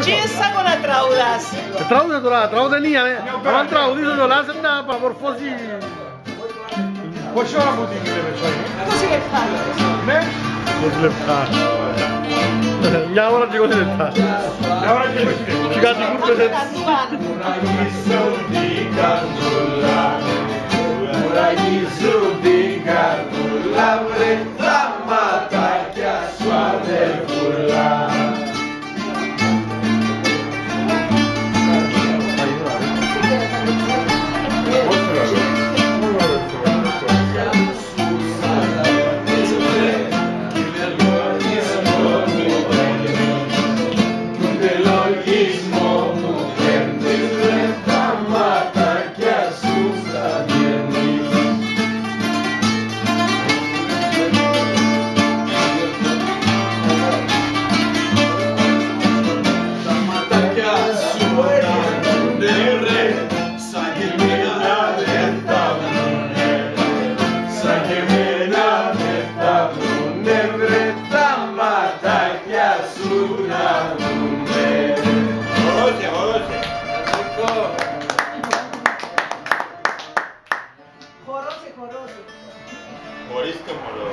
Τι έσαγω να τραγουδάς. Τραγούδε τώρα, τραγούδε νία, αν τραγουδήσω το λάσερ να παραμορφώσει. Πόση ώρα μου δίνετε με τσόι? 20 λεπτά. Ναι. 20 λεπτά. Μια ώρα και 20 λεπτά. Μια ώρα και 20 λεπτά. Και κάτι κούρπες έτσι. Ουραγίζω την καρδούλα, ουραγίζω την καρδούλα, βρε τα ματάκια σου αδερφούλα. Χορός. Χωρίς το μωρό.